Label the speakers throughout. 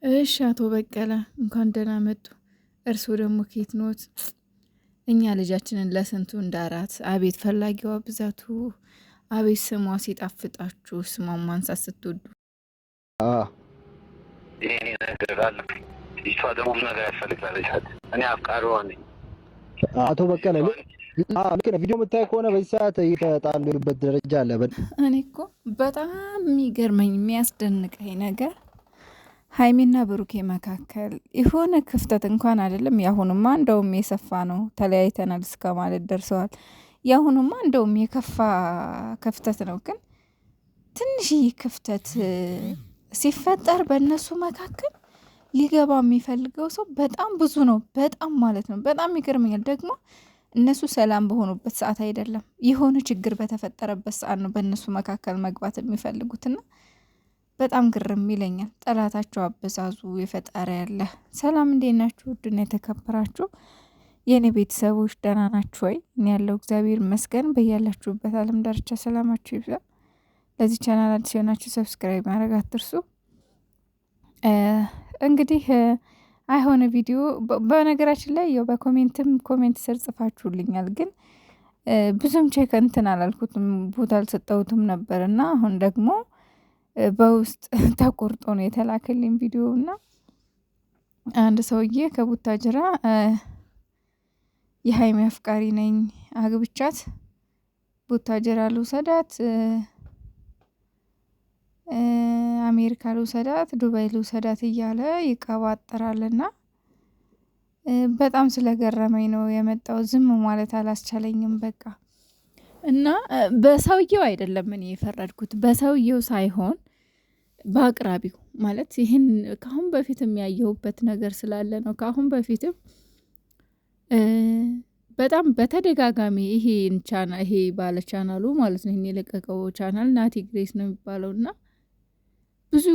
Speaker 1: እሺ አቶ በቀለ እንኳን ደህና መጡ። እርስዎ ደግሞ ከየት ኖት? እኛ ልጃችንን ለስንቱ እንዳራት። አቤት ፈላጊዋ ብዛቱ፣ አቤት ስሟ ሲጣፍጣችሁ፣ ስሟን ማንሳት ስትወዱ።
Speaker 2: ይሄኔ ነገር አለ። ልጅቷ ደግሞ ብዙ ነገር ያስፈልጋለች። እኔ አፍቃሪዋ ነኝ።
Speaker 3: አቶ በቀለ ልክ ነው። ቪዲዮ የምታይ ከሆነ በዚህ ሰዓት እየተጣሉበት ደረጃ አለ።
Speaker 1: እኔ እኮ በጣም የሚገርመኝ የሚያስደንቀኝ ነገር ሀይሚና ብሩኬ መካከል የሆነ ክፍተት እንኳን አይደለም። ያሁንማ እንደውም የሰፋ ነው። ተለያይተናል እስከ ማለት ደርሰዋል። ያሁንማ እንደውም የከፋ ክፍተት ነው። ግን ትንሽዬ ክፍተት ሲፈጠር በእነሱ መካከል ሊገባ የሚፈልገው ሰው በጣም ብዙ ነው። በጣም ማለት ነው። በጣም ይገርመኛል። ደግሞ እነሱ ሰላም በሆኑበት ሰዓት አይደለም፣ የሆነ ችግር በተፈጠረበት ሰዓት ነው በእነሱ መካከል መግባት የሚፈልጉትና በጣም ግርም ይለኛል። ጠላታቸው አበዛዙ የፈጣሪ ያለ። ሰላም እንዴት ናችሁ? ውድና የተከበራችሁ የእኔ ቤተሰቦች ደህና ናችሁ ወይ? እኔ ያለው እግዚአብሔር ይመስገን። በያላችሁበት ዓለም ዳርቻ ሰላማችሁ ይብዛ። ለዚህ ቻናል አዲስ የሆናችሁ ሰብስክራይብ ማድረግ አትርሱ። እንግዲህ አይሆነ ቪዲዮ በነገራችን ላይ ያው ኮሜንት ስር ጽፋችሁልኛል፣ ግን ብዙም ቼክ እንትን አላልኩትም፣ ቦታ አልሰጠሁትም ነበር እና አሁን ደግሞ በውስጥ ተቆርጦ ነው የተላከልኝ ቪዲዮ እና አንድ ሰውዬ ከቡታጅራ የሀይሚ አፍቃሪ ነኝ፣ አግብቻት ቡታጅራ ልውሰዳት፣ አሜሪካ ልውሰዳት፣ ዱባይ ልውሰዳት እያለ ይቀባጥራልና በጣም ስለገረመኝ ነው የመጣው። ዝም ማለት አላስቻለኝም በቃ። እና በሰውየው አይደለም እኔ የፈረድኩት፣ በሰውየው ሳይሆን በአቅራቢው ማለት ይህን ከአሁን በፊት የሚያየሁበት ነገር ስላለ ነው። ከአሁን በፊትም በጣም በተደጋጋሚ ይሄ ባለ ቻናሉ ማለት ነው ይሄን የለቀቀው ቻናል ናቲ ግሬስ ነው የሚባለው እና ብዙ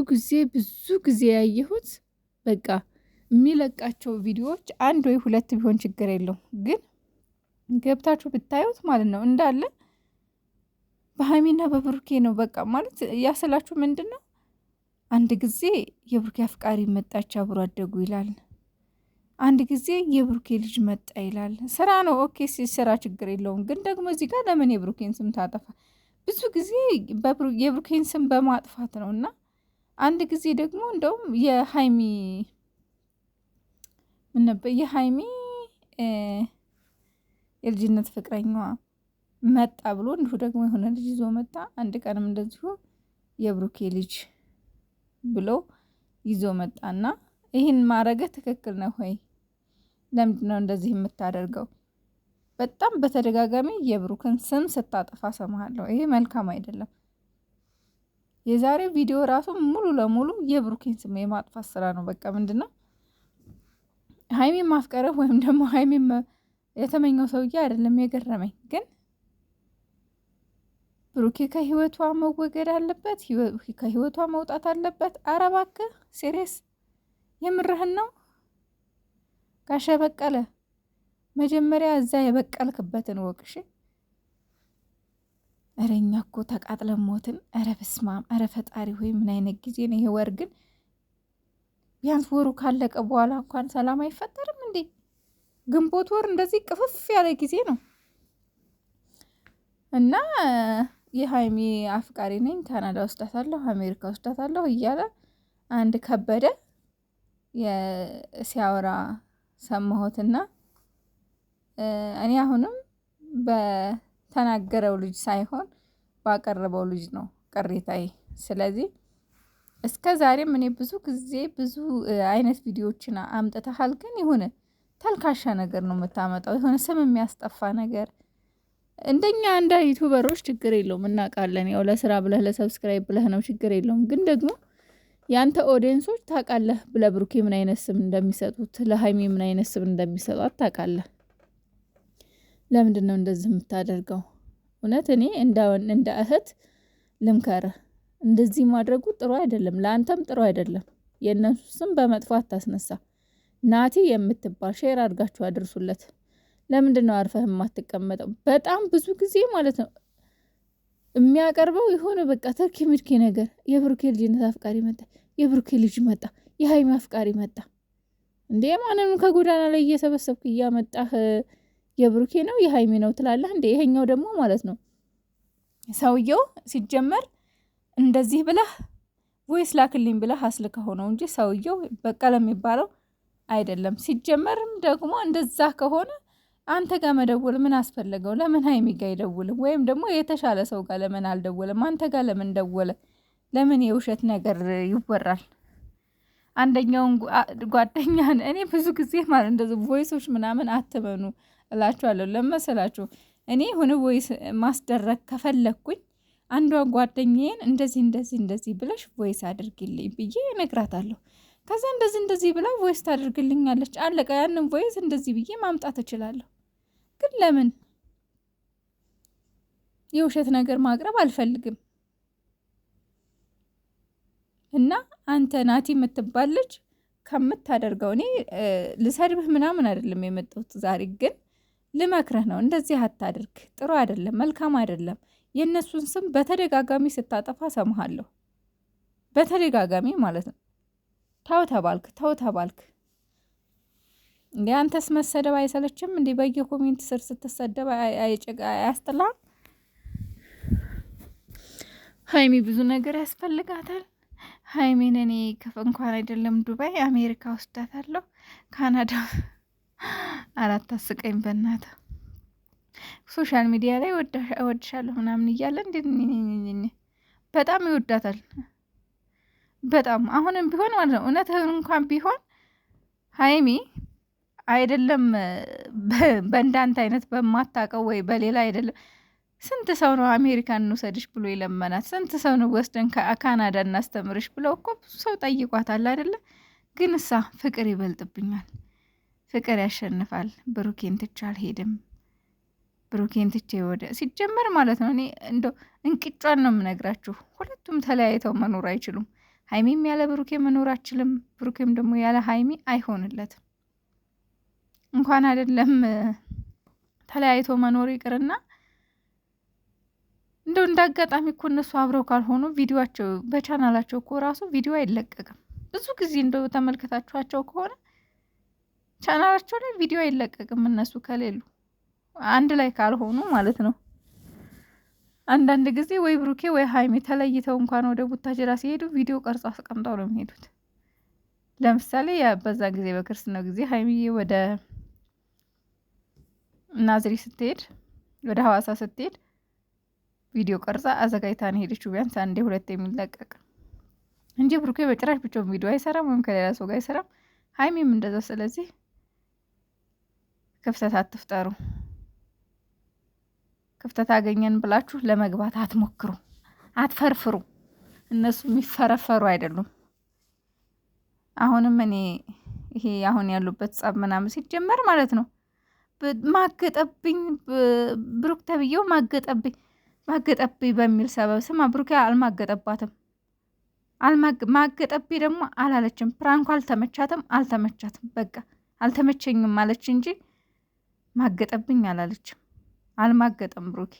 Speaker 1: ጊዜ ያየሁት በቃ የሚለቃቸው ቪዲዮዎች አንድ ወይ ሁለት ቢሆን ችግር የለው፣ ግን ገብታችሁ ብታዩት ማለት ነው እንዳለ በሀይሚና በብሩኬ ነው በቃ። ማለት ያስላችሁ ምንድን ነው አንድ ጊዜ የብሩኬ አፍቃሪ መጣች አብሮ አደጉ ይላል፣ አንድ ጊዜ የብሩኬ ልጅ መጣ ይላል። ስራ ነው ኦኬ፣ ስራ ችግር የለውም። ግን ደግሞ እዚህ ጋር ለምን የብሩኬን ስም ታጠፋ? ብዙ ጊዜ የብሩኬን ስም በማጥፋት ነው። እና አንድ ጊዜ ደግሞ እንደውም የሀይሚ ምን ነበር የሀይሚ የልጅነት ፍቅረኛዋ መጣ ብሎ እንዲሁ ደግሞ የሆነ ልጅ ይዞ መጣ። አንድ ቀንም እንደዚሁ የብሩኬ ልጅ ብሎ ይዞ መጣና ይህን ማድረግ ትክክል ነው ሆይ? ለምንድን ነው እንደዚህ የምታደርገው? በጣም በተደጋጋሚ የብሩክን ስም ስታጠፋ ሰማሃለሁ። ይሄ መልካም አይደለም። የዛሬው ቪዲዮ ራሱ ሙሉ ለሙሉ የብሩክን ስም የማጥፋት ስራ ነው። በቃ ምንድነው ሀይሚ ማፍቀረህ ወይም ደግሞ ሀይሚ የተመኘው ሰውዬ አይደለም የገረመኝ፣ ግን ብሩኬ ከህይወቷ መወገድ አለበት፣ ከህይወቷ መውጣት አለበት። ኧረ እባክህ ሲሪየስ የምርህን ነው? ጋሸ በቀለ መጀመሪያ እዛ የበቀልክበትን ወቅሽ። ኧረ እኛ እኮ ተቃጥለን ሞትን። ኧረ በስማም፣ ኧረ ፈጣሪ ሆይ ምን አይነት ጊዜ ነው ይሄ? ወር ግን ቢያንስ ወሩ ካለቀ በኋላ እንኳን ሰላም አይፈጠርም እንዴ? ግንቦት ወር እንደዚህ ቅፍፍ ያለ ጊዜ ነው። እና የሀይሚ አፍቃሪ ነኝ፣ ካናዳ ወስዳታለሁ፣ አሜሪካ ወስዳታለሁ እያለ አንድ ከበደ ሲያወራ ሰማሁትና እኔ አሁንም በተናገረው ልጅ ሳይሆን ባቀረበው ልጅ ነው ቅሬታዬ። ስለዚህ እስከ ዛሬም እኔ ብዙ ጊዜ ብዙ አይነት ቪዲዮዎችን አምጥተሃል፣ ግን የሆነ ተልካሻ ነገር ነው የምታመጣው፣ የሆነ ስም የሚያስጠፋ ነገር። እንደኛ እንደ ዩቱበሮች ችግር የለውም እናውቃለን፣ ያው ለስራ ብለህ ለሰብስክራይብ ብለህ ነው ችግር የለውም። ግን ደግሞ ያንተ ኦዲየንሶች ታውቃለህ ለብሩኬ ምን አይነት ስም እንደሚሰጡት፣ ለሀይሚ ምን አይነት ስም እንደሚሰጧት ታውቃለህ። ለምንድን ነው እንደዚህ የምታደርገው? እውነት እኔ እንደ እህት ልምከርህ፣ እንደዚህ ማድረጉ ጥሩ አይደለም፣ ለአንተም ጥሩ አይደለም። የእነሱ ስም በመጥፎ አታስነሳ። ናቲ የምትባል ሼር አድርጋችሁ አድርሱለት። ለምንድን ነው አርፈህ የማትቀመጠው? በጣም ብዙ ጊዜ ማለት ነው የሚያቀርበው የሆነ በቃ ተርኪ ምድኪ ነገር። የብሩኬ ልጅነት አፍቃሪ መጣ፣ የብሩኬ ልጅ መጣ፣ የሀይሚ አፍቃሪ መጣ እንዴ? ማንንም ከጎዳና ላይ እየሰበሰብክ እያመጣህ የብሩኬ ነው የሀይሚ ነው ትላለህ እንዴ? ይሄኛው ደግሞ ማለት ነው ሰውየው ሲጀመር እንደዚህ ብለህ ቮይስ ላክልኝ ብለህ አስልከው ነው እንጂ ሰውየው በቀለ የሚባለው አይደለም። ሲጀመርም ደግሞ እንደዛ ከሆነ አንተ ጋር መደወል ምን አስፈለገው? ለምን ሀይሚ ጋር አይደውልም? ወይም ደግሞ የተሻለ ሰው ጋር ለምን አልደወለም? አንተ ጋር ለምን ደወለ? ለምን የውሸት ነገር ይወራል? አንደኛውን ጓደኛን እኔ ብዙ ጊዜ ማለት እንደዚህ ቮይሶች ምናምን አትመኑ እላችኋለሁ። ለመሰላችሁ እኔ ሆነ ቮይስ ማስደረግ ከፈለኩኝ አንዷ ጓደኛዬን እንደዚህ ብለሽ ቮይስ አድርግልኝ ብዬ እነግራታለሁ። ከዛ እንደዚህ ብላ ቮይስ ታደርግልኛለች። አለቀ። ያንን ቮይስ እንደዚህ ብዬ ማምጣት እችላለሁ። ግን ለምን የውሸት ነገር ማቅረብ አልፈልግም። እና አንተ ናቲ የምትባል ልጅ ከምታደርገው እኔ ልሰድብህ ምናምን አይደለም የመጣሁት ዛሬ፣ ግን ልመክረህ ነው። እንደዚህ አታድርግ። ጥሩ አይደለም፣ መልካም አይደለም። የእነሱን ስም በተደጋጋሚ ስታጠፋ ሰማሃለሁ። በተደጋጋሚ ማለት ነው። ተው ተባልክ። እንዴ አንተስ መሰደብ አይሰለችም እንዴ? በየኮሜንት ስር ስትሰደብ አያስጠላም? ሀይሚ ብዙ ነገር ያስፈልጋታል። ሀይሚን እኔ እንኳን አይደለም ዱባይ አሜሪካ ወስዳታለሁ፣ ካናዳ። አላታስቀኝ በእናታ ሶሻል ሚዲያ ላይ እወድሻለሁ ምናምን እያለ በጣም ይወዳታል። በጣም አሁንም ቢሆን ማለት ነው እውነት እንኳን ቢሆን ሀይሚ አይደለም በእንዳንተ አይነት በማታውቀው ወይ በሌላ አይደለም። ስንት ሰው ነው አሜሪካን እንውሰድሽ ብሎ የለመናት? ስንት ሰው ነው ወስደን ካናዳ እናስተምርሽ ብለው እኮ ብዙ ሰው ጠይቋታል አይደለ? ግን እሳ ፍቅር ይበልጥብኛል፣ ፍቅር ያሸንፋል፣ ብሩኬን ትቼ አልሄድም፣ ብሩኬን ትቼ ወደ ሲጀመር ማለት ነው እኔ እንደው እንቅጯን ነው የምነግራችሁ። ሁለቱም ተለያይተው መኖር አይችሉም። ሀይሚም ያለ ብሩኬ መኖር አችልም፣ ብሩኬም ደግሞ ያለ ሀይሚ አይሆንለትም። እንኳን አይደለም ተለያይቶ መኖር ይቅርና እንደው እንዳጋጣሚ እኮ እነሱ አብረው ካልሆኑ ቪዲዮቸው በቻናላቸው እኮ ራሱ ቪዲዮ አይለቀቅም። ብዙ ጊዜ እንደው ተመልከታችኋቸው ከሆነ ቻናላቸው ላይ ቪዲዮ አይለቀቅም እነሱ ከሌሉ አንድ ላይ ካልሆኑ ማለት ነው። አንዳንድ ጊዜ ወይ ብሩኬ ወይ ሀይሚ ተለይተው እንኳን ወደ ቡታጅራ ሲሄዱ ቪዲዮ ቀርጾ አስቀምጠው ነው የሚሄዱት። ለምሳሌ በዛ ጊዜ በክርስትናው ጊዜ ሀይሚዬ ወደ ናዝሪ ስትሄድ፣ ወደ ሐዋሳ ስትሄድ ቪዲዮ ቀርጻ አዘጋጅታ ነው ሄደችው። ቢያንስ አንዴ ሁለቴ የሚለቀቅ እንጂ ብሩኬ በጭራሽ ብቻውን ቪዲዮ አይሰራም፣ ወይም ከሌላ ሰው ጋር አይሰራም። ሀይሚም እንደዛ። ስለዚህ ክፍተት አትፍጠሩ። ክፍተት አገኘን ብላችሁ ለመግባት አትሞክሩ፣ አትፈርፍሩ። እነሱ የሚፈረፈሩ አይደሉም። አሁንም እኔ ይሄ አሁን ያሉበት ጸብ ምናምን ሲጀመር ማለት ነው ማገጠብኝ፣ ብሩክ ተብዬው ማገጠብኝ በሚል ሰበብ ስማ፣ ብሩክ አልማገጠባትም። ማገጠብኝ ደግሞ አላለችም። ፕራንኩ አልተመቻትም። በቃ አልተመቸኝም አለች እንጂ ማገጠብኝ አላለችም። አልማገጠም ብሩኬ።